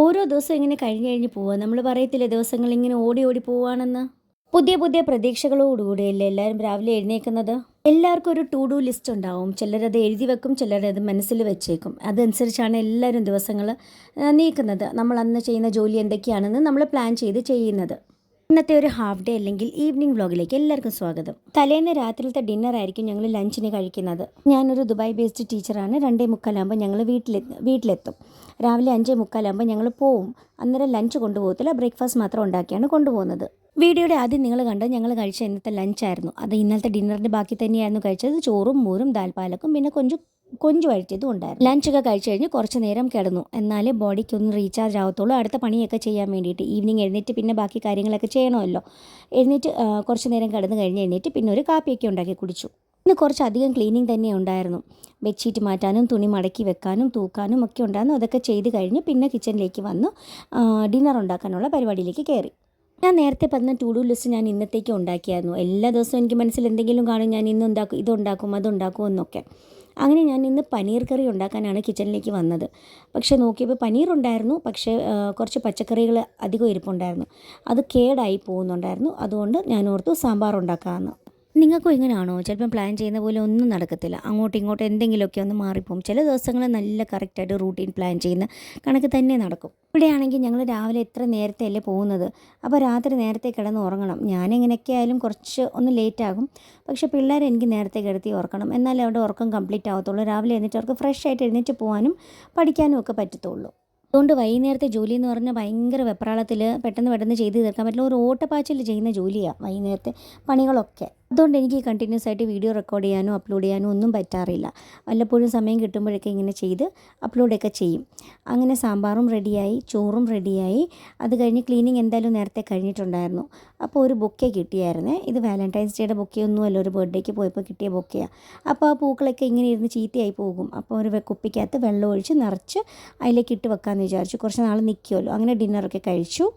ഓരോ ദിവസവും ഇങ്ങനെ കഴിഞ്ഞ് കഴിഞ്ഞ് പോവാ. നമ്മൾ പറയത്തില്ലേ ദിവസങ്ങളിങ്ങനെ ഓടി ഓടി പോവാണെന്ന്. പുതിയ പുതിയ പ്രതീക്ഷകളോടുകൂടിയല്ലേ എല്ലാവരും രാവിലെ എഴുന്നേൽക്കുന്നത്. എല്ലാവർക്കും ഒരു ടു ഡു ലിസ്റ്റ് ഉണ്ടാവും. ചിലരത് എഴുതി വെക്കും, ചിലരത് മനസ്സിൽ വെച്ചേക്കും. അതനുസരിച്ചാണ് എല്ലാവരും ദിവസങ്ങൾ നീക്കുന്നത്. നമ്മൾ അന്ന് ചെയ്യുന്ന ജോലി എന്തൊക്കെയാണെന്ന് നമ്മൾ പ്ലാൻ ചെയ്ത് ചെയ്യുന്നത്. ഇന്നത്തെ ഒരു ഹാഫ് ഡേ അല്ലെങ്കിൽ ഈവനിങ് വ്ലോഗിലേക്ക് എല്ലാവർക്കും സ്വാഗതം. തലേന്ന് രാത്രിയിലത്തെ ഡിന്നർ ആയിരിക്കും ഞങ്ങൾ ലഞ്ചിന് കഴിക്കുന്നത്. ഞാനൊരു ദുബായ് ബേസ്ഡ് ടീച്ചറാണ്. 2:45 ഞങ്ങൾ വീട്ടിലെത്തും. രാവിലെ 5:45 ഞങ്ങൾ പോവും. അന്നേരം ലഞ്ച് കൊണ്ടുപോകത്തില്ല, ബ്രേക്ക്ഫാസ്റ്റ് മാത്രം ഉണ്ടാക്കിയാണ് കൊണ്ടുപോകുന്നത്. വീഡിയോയുടെ ആദ്യം നിങ്ങൾ കണ്ടത് ഞങ്ങൾ കഴിച്ച ഇന്നത്തെ ലഞ്ചായിരുന്നു. അത് ഇന്നലത്തെ ഡിന്നറിൻ്റെ ബാക്കി തന്നെയായിരുന്നു കഴിച്ചത്. ചോറും മോരും ദാൽപ്പാലക്കും പിന്നെ കൊഞ്ച് വഴറ്റിയതും ഉണ്ടായിരുന്നു. ലഞ്ചൊക്കെ കഴിച്ച് കഴിഞ്ഞ് കുറച്ച് നേരം കിടന്നു. എന്നാലേ ബോഡിക്കൊന്ന് റീചാർജ് ആവത്തുള്ളൂ അടുത്ത പണിയൊക്കെ ചെയ്യാൻ വേണ്ടിയിട്ട്. ഈവനിങ് എഴുന്നേറ്റ് പിന്നെ ബാക്കി കാര്യങ്ങളൊക്കെ ചെയ്യണമല്ലോ. എഴുന്നേറ്റ് കുറച്ച് നേരം കിടന്ന് കഴിഞ്ഞ് എഴുന്നേറ്റ് പിന്നെ ഒരു കാപ്പിയൊക്കെ ഉണ്ടാക്കി കുടിച്ചു. ഇന്ന് കുറച്ചധികം ക്ലീനിങ് തന്നെ ഉണ്ടായിരുന്നു. ബെഡ്ഷീറ്റ് മാറ്റാനും തുണി മടക്കി വെക്കാനും തൂക്കാനും ഒക്കെ ഉണ്ടായിരുന്നു. അതൊക്കെ ചെയ്ത് കഴിഞ്ഞ് പിന്നെ കിച്ചണിലേക്ക് വന്നു ഡിന്നർ ഉണ്ടാക്കാനുള്ള പരിപാടിയിലേക്ക് കയറി. ഞാൻ നേരത്തെ പറഞ്ഞ ടു ഡു ലിസ്റ്റ് ഞാൻ ഇന്നത്തേക്ക് ഉണ്ടാക്കിയായിരുന്നു. എല്ലാ ദിവസവും എനിക്ക് മനസ്സിൽ എന്തെങ്കിലും കാണും, ഞാൻ ഇന്ന് ഉണ്ടാക്കും, ഇതുണ്ടാക്കും, അതുണ്ടാക്കും എന്നൊക്കെ. അങ്ങനെ ഞാൻ ഇന്ന് പനീർ കറി ഉണ്ടാക്കാനാണ് കിച്ചണിലേക്ക് വന്നത്. പക്ഷേ നോക്കിയപ്പോൾ പനീർ ഉണ്ടായിരുന്നു, പക്ഷേ കുറച്ച് പച്ചക്കറികൾ അധികം ഇരിപ്പുണ്ടായിരുന്നു. അത് കേടായി പോകുന്നുണ്ടായിരുന്നു. അതുകൊണ്ട് ഞാൻ ഓർത്തു സാമ്പാർ ഉണ്ടാക്കാമെന്ന്. നിങ്ങൾക്കും ഇങ്ങനെയാണോ? ചിലപ്പം പ്ലാൻ ചെയ്യുന്ന പോലെ ഒന്നും നടക്കത്തില്ല. അങ്ങോട്ടും ഇങ്ങോട്ടും എന്തെങ്കിലുമൊക്കെ ഒന്ന് മാറിപ്പോകും. ചില ദിവസങ്ങൾ നല്ല കറക്റ്റായിട്ട് റൂട്ടീൻ പ്ലാൻ ചെയ്യുന്ന കണക്ക് തന്നെ നടക്കും. ഇവിടെയാണെങ്കിൽ ഞങ്ങൾ രാവിലെ എത്ര നേരത്തെ അല്ലേ പോകുന്നത്. അപ്പോൾ രാത്രി നേരത്തെ കിടന്ന് ഉറങ്ങണം. ഞാനെങ്ങനെയൊക്കെ ആയാലും കുറച്ച് ഒന്ന് ലേറ്റാകും. പക്ഷേ പിള്ളേരെ എനിക്ക് നേരത്തെ കിടത്തി ഉറക്കണം. എന്നാലേ അവിടെ ഉറക്കം കംപ്ലീറ്റ് ആവത്തുള്ളൂ. രാവിലെ എഴുന്നേറ്റ് അവർക്ക് ഫ്രഷ് ആയിട്ട് എഴുന്നേറ്റ് പോകാനും പഠിക്കാനും ഒക്കെ പറ്റത്തുള്ളൂ. അതുകൊണ്ട് വൈകുന്നേരത്തെ ജോലി എന്ന് പറഞ്ഞാൽ ഭയങ്കര വെപ്രാളത്തിൽ പെട്ടെന്ന് ചെയ്ത് തീർക്കാൻ പറ്റില്ല. ഒരു ഓട്ടപ്പാച്ചിൽ ചെയ്യുന്ന ജോലിയാണ് വൈകുന്നേരത്തെ പണികളൊക്കെ. അതുകൊണ്ട് എനിക്ക് കണ്ടിന്യൂസ് ആയിട്ട് വീഡിയോ റെക്കോർഡ് ചെയ്യാനോ അപ്ലോഡ് ചെയ്യാനോ ഒന്നും പറ്റാറില്ല. വല്ലപ്പോഴും സമയം കിട്ടുമ്പോഴൊക്കെ ഇങ്ങനെ ചെയ്ത് അപ്ലോഡൊക്കെ ചെയ്യും. അങ്ങനെ സാമ്പാറും റെഡിയായി, ചോറും റെഡിയായി. അത് കഴിഞ്ഞ് ക്ലീനിങ് എന്തായാലും നേരത്തെ കഴിഞ്ഞിട്ടുണ്ടായിരുന്നു. അപ്പോൾ ഒരു ബൊക്കെ കിട്ടിയായിരുന്നേ. ഇത് വാലൻറ്റൈൻസ് ഡേയുടെ ബൊക്കെയൊന്നുമല്ല, ഒരു ബർത്ത്ഡേക്ക് പോയപ്പോൾ കിട്ടിയ ബൊക്കെയാണ്. അപ്പോൾ ആ പൂക്കളൊക്കെ ഇങ്ങനെ ഇരുന്ന് ചീത്തയായി പോകും. അപ്പോൾ ഒരു കുപ്പിക്കകത്ത് വെള്ളം ഒഴിച്ച് നിറച്ച് അതിലേക്ക് ഇട്ട് വെക്കാമെന്ന് വിചാരിച്ചു. കുറച്ച് നാൾ നിൽക്കുമല്ലോ. അങ്ങനെ ഡിന്നറൊക്കെ കഴിച്ചു.